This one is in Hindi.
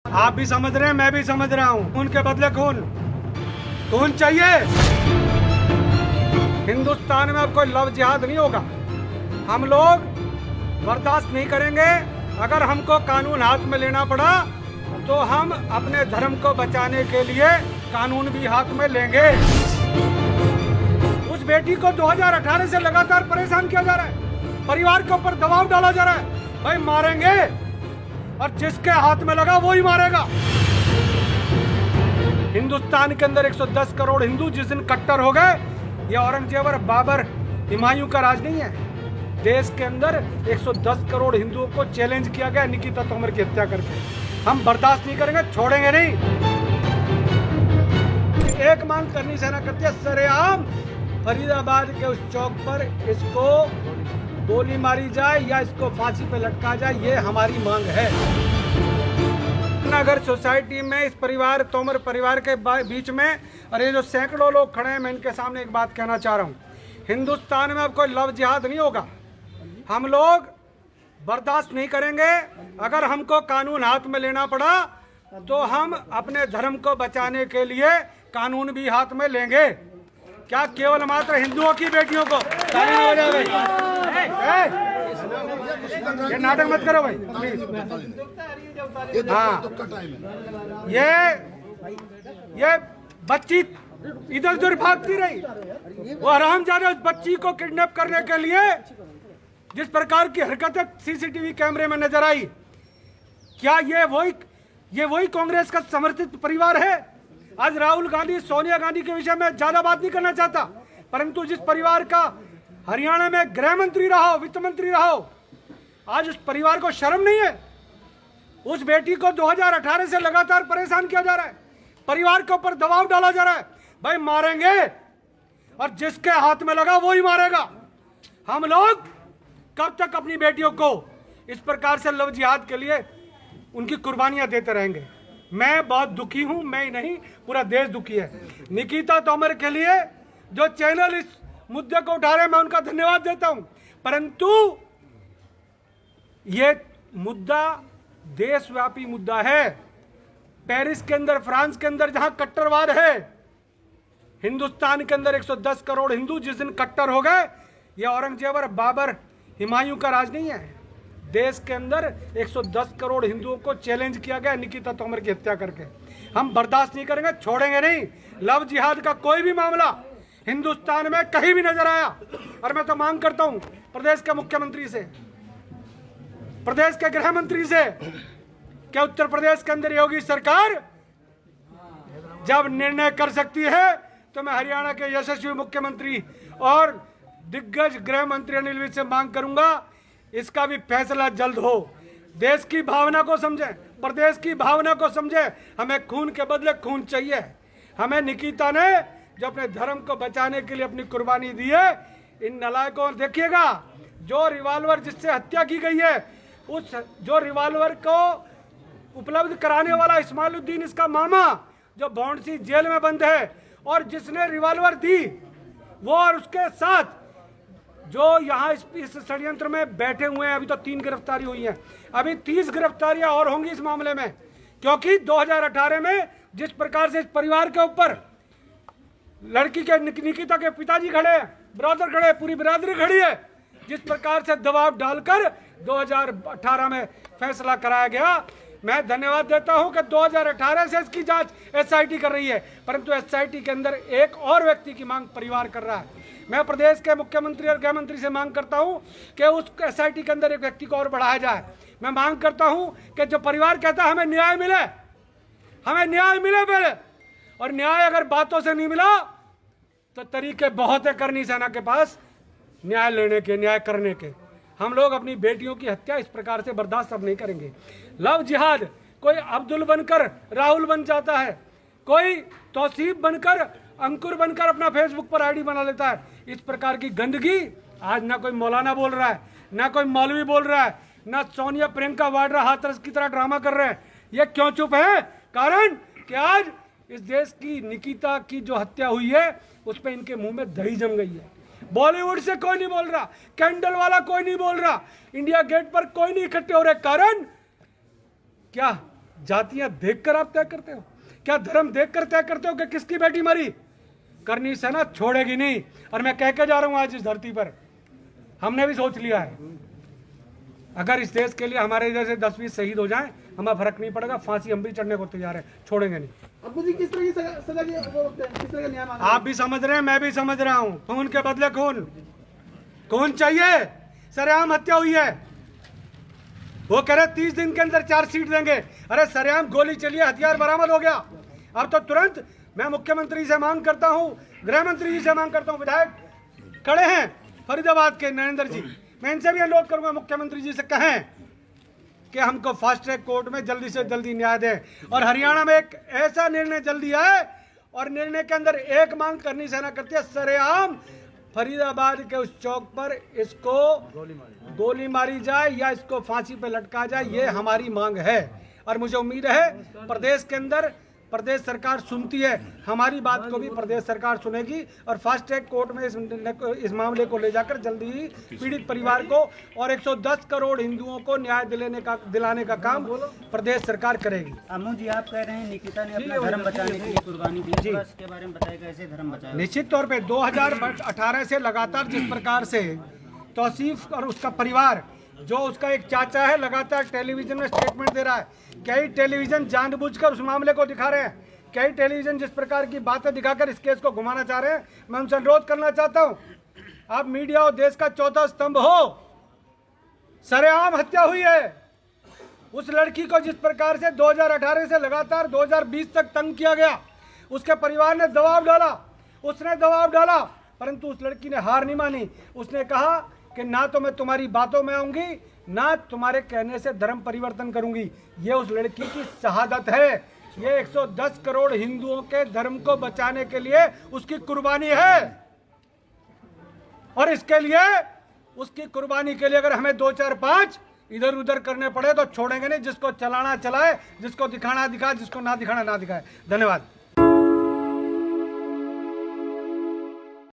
आप भी समझ रहे हैं, मैं भी समझ रहा हूँ। खून के बदले खून, खून चाहिए। हिंदुस्तान में अब कोई लव जिहाद नहीं होगा। हम लोग बर्दाश्त नहीं करेंगे। अगर हमको कानून हाथ में लेना पड़ा तो हम अपने धर्म को बचाने के लिए कानून भी हाथ में लेंगे। उस बेटी को 2018 से लगातार परेशान किया जा रहा है, परिवार के ऊपर दबाव डाला जा रहा है। भाई मारेंगे और जिसके हाथ में लगा वो ही मारेगा। हिंदुस्तान के अंदर 110 करोड़ हिंदू जिस दिन कट्टर हो गए, ये औरंगजेब और बाबर हुमायूं का राज नहीं है। देश के अंदर 110 करोड़ हिंदुओं को चैलेंज किया गया निकिता तोमर की हत्या करके। हम बर्दाश्त नहीं करेंगे, छोड़ेंगे नहीं। एक मांग करनी सेना करती है, सरेआम फरीदाबाद के उस चौक पर इसको गोली मारी जाए या इसको फांसी पे लटका जाए, ये हमारी मांग है। नगर सोसाइटी में इस परिवार, तोमर परिवार के बीच में, और ये जो सैकड़ों लोग खड़े हैं, मैं इनके सामने एक बात कहना चाह रहा हूँ। हिंदुस्तान में अब कोई लव जिहाद नहीं होगा। हम लोग बर्दाश्त नहीं करेंगे। अगर हमको कानून हाथ में लेना पड़ा तो हम अपने धर्म को बचाने के लिए कानून भी हाथ में लेंगे। क्या केवल मात्र हिंदुओं की बेटियों को ताली नहीं बजा भाई? ये नाटक मत करो भाई प्लीज। हाँ, ये बच्ची इधर उधर भागती रही। वो हरामजादे उस बच्ची को किडनैप करने के लिए जिस प्रकार की हरकतें सीसीटीवी कैमरे में नजर आई, क्या ये वही कांग्रेस का समर्थित परिवार है? आज राहुल गांधी, सोनिया गांधी के विषय में ज्यादा बात नहीं करना चाहता, परंतु जिस परिवार का हरियाणा में गृह मंत्री रहा हो, वित्त मंत्री रहा हो, आज उस परिवार को शर्म नहीं है? उस बेटी को 2018 से लगातार परेशान किया जा रहा है, परिवार के ऊपर दबाव डाला जा रहा है। भाई मारेंगे और जिसके हाथ में लगा वो ही मारेगा। हम लोग कब तक अपनी बेटियों को इस प्रकार से लव जिहाद के लिए उनकी कुर्बानियां देते रहेंगे? मैं बहुत दुखी हूं, मैं ही नहीं, पूरा देश दुखी है। निकिता तोमर के लिए जो चैनल इस मुद्दे को उठा रहे हैं, मैं उनका धन्यवाद देता हूं, परंतु ये मुद्दा देशव्यापी मुद्दा है। पेरिस के अंदर, फ्रांस के अंदर जहां कट्टरवाद है, हिंदुस्तान के अंदर 110 करोड़ हिंदू जिस दिन कट्टर हो गए, ये औरंगजेब और बाबर हुमायूं का राज नहीं है। देश के अंदर 110 करोड़ हिंदुओं को चैलेंज किया गया निकिता तोमर की हत्या करके। हम बर्दाश्त नहीं करेंगे, छोड़ेंगे नहीं। लव जिहाद का कोई भी मामला हिंदुस्तान में कहीं भी नजर आया, और मैं तो मांग करता हूं प्रदेश के मुख्यमंत्री से, प्रदेश के गृह मंत्री से, क्या उत्तर प्रदेश के अंदर योगी सरकार जब निर्णय कर सकती है तो मैं हरियाणा के यशस्वी मुख्यमंत्री और दिग्गज गृह मंत्री अनिल विज से मांग करूंगा, इसका भी फैसला जल्द हो। देश की भावना को समझें, प्रदेश की भावना को समझें। हमें खून के बदले खून चाहिए। हमें निकिता ने जो अपने धर्म को बचाने के लिए अपनी कुर्बानी दी है, इन नालायकों, देखिएगा जो रिवॉल्वर जिससे हत्या की गई है, उस जो रिवॉल्वर को उपलब्ध कराने वाला इस्माइलुद्दीन, इसका मामा, जो बौंडसी जेल में बंद है, और जिसने रिवॉल्वर दी वो, और उसके साथ जो यहाँ इस षड्यंत्र में बैठे हुए हैं। अभी तो 3 गिरफ्तारी हुई हैं, अभी 30 गिरफ्तारियां और होंगी इस मामले में, क्योंकि 2018 में जिस प्रकार से इस परिवार के ऊपर लड़की के, निकिता के पिताजी खड़े हैं, ब्रदर खड़े, पूरी बिरादरी खड़ी है, जिस प्रकार से दबाव डालकर 2018 में फैसला कराया गया। मैं धन्यवाद देता हूं कि 2018 से इसकी जांच एसआईटी कर रही है, परंतु एसआईटी के अंदर एक और व्यक्ति की मांग परिवार कर रहा है। मैं प्रदेश के मुख्यमंत्री और गृह मंत्री से मांग करता हूं कि उस एसआईटी के अंदर एक व्यक्ति को और बढ़ाया जाए। मैं मांग करता हूं कि जो परिवार कहता है हमें न्याय मिले, हमें न्याय मिले पहले, और न्याय अगर बातों से नहीं मिला तो तरीके बहुत है करनी सेना के पास न्याय लेने के, न्याय करने के। हम लोग अपनी बेटियों की हत्या इस प्रकार से बर्दाश्त अब नहीं करेंगे। लव जिहाद, कोई अब्दुल बनकर राहुल बन जाता है, कोई तौसीफ बनकर, अंकुर बनकर अपना फेसबुक पर आईडी बना लेता है। इस प्रकार की गंदगी आज ना कोई मौलाना बोल रहा है, ना कोई मौलवी बोल रहा है, ना सोनिया प्रियंका वाड्रा हाथरस की तरह ड्रामा कर रहे हैं। ये क्यों चुप है? कारण कि आज इस देश की निकिता की जो हत्या हुई है, उस पर इनके मुंह में दही जम गई है। बॉलीवुड से कोई नहीं बोल रहा, कैंडल वाला कोई नहीं बोल रहा, इंडिया गेट पर कोई नहीं इकट्ठे हो रहे। कारण क्या? जातियां देखकर आप तय करते हो? क्या धर्म देखकर तय करते हो कि किसकी बेटी मरी? करनी सेना छोड़ेगी नहीं। और मैं कह के जा रहा हूं आज इस धरती पर, हमने भी सोच लिया है, अगर इस देश के लिए हमारे इधर से 10-20 शहीद हो जाएं, हमें फर्क नहीं पड़ेगा, फांसी हम भी चढ़ने को तैयार है, छोड़ेंगे नहीं। अब्बू जी किस तरह की सजा की किस तरह का न्याय मांग रहे हैं? आप भी समझ रहे हैं, मैं भी समझ रहा हूं। खून के बदले खून, खून चाहिए। सरेआम हत्या हुई है, वो कह रहे 30 दिन के अंदर चार्जशीट देंगे। अरे सरेआम गोली चली है, हथियार बरामद हो गया। अब तो तुरंत मैं मुख्यमंत्री से मांग करता हूं, गृह मंत्री जी से मांग करता हूं, विधायक खड़े हैं फरीदाबाद के नरेंद्र जी, मैं इनसे भी अनुरोध करूंगा मुख्यमंत्री जी से कहें कि हमको फास्ट ट्रैक कोर्ट में जल्दी से जल्दी न्याय दें। और हरियाणा में एक ऐसा निर्णय जल्दी आए, और निर्णय के अंदर एक मांग करनी सेना करती है, सरेआम फरीदाबाद के उस चौक पर इसको गोली मारी जाए या इसको फांसी पे लटका जाए, ये हमारी मांग है। और मुझे उम्मीद है प्रदेश के अंदर प्रदेश सरकार सुनती है, हमारी बात को भी प्रदेश सरकार सुनेगी और फास्ट ट्रैक कोर्ट में इस मामले को ले जाकर जल्दी ही पीड़ित परिवार को और 110 करोड़ हिंदुओं को न्याय दिलाने का काम प्रदेश सरकार करेगी। अम्मू जी, आप कह रहे हैं निकिता ने अपना धर्म बचाने के लिए कुर्बानी दी, थोड़ा इसके बारे में बताइए, कैसे धर्म बचाया? निश्चित तौर पे 2018 से लगातार जिस प्रकार से तौसीफ और उसका परिवार, जो उसका एक चाचा है, लगातार टेलीविजन में स्टेटमेंट दे रहा है, कई टेलीविजन जानबूझकर उस मामले को दिखा रहे हैं, कई टेलीविजन जिस प्रकार की बातें दिखाकर इस केस को घुमाना चाह रहे हैं। मैं उनसे अनुरोध करना चाहता हूं, आप मीडिया और देश का चौथा स्तंभ हो। सरेआम हत्या हुई है उस लड़की को, जिस प्रकार से 2018 से लगातार 2020 तक तंग किया गया, उसके परिवार ने दबाव डाला, उसने दबाव डाला, परंतु उस लड़की ने हार नहीं मानी। उसने कहा कि ना तो मैं तुम्हारी बातों में आऊंगी, ना तुम्हारे कहने से धर्म परिवर्तन करूंगी। ये उस लड़की की शहादत है, ये 110 करोड़ हिंदुओं के धर्म को बचाने के लिए उसकी कुर्बानी है। और इसके लिए, उसकी कुर्बानी के लिए अगर हमें 2, 4, 5 इधर उधर करने पड़े तो छोड़ेंगे नहीं। जिसको चलाना चलाए, जिसको दिखाना दिखाए, जिसको ना दिखाना ना दिखाए। धन्यवाद।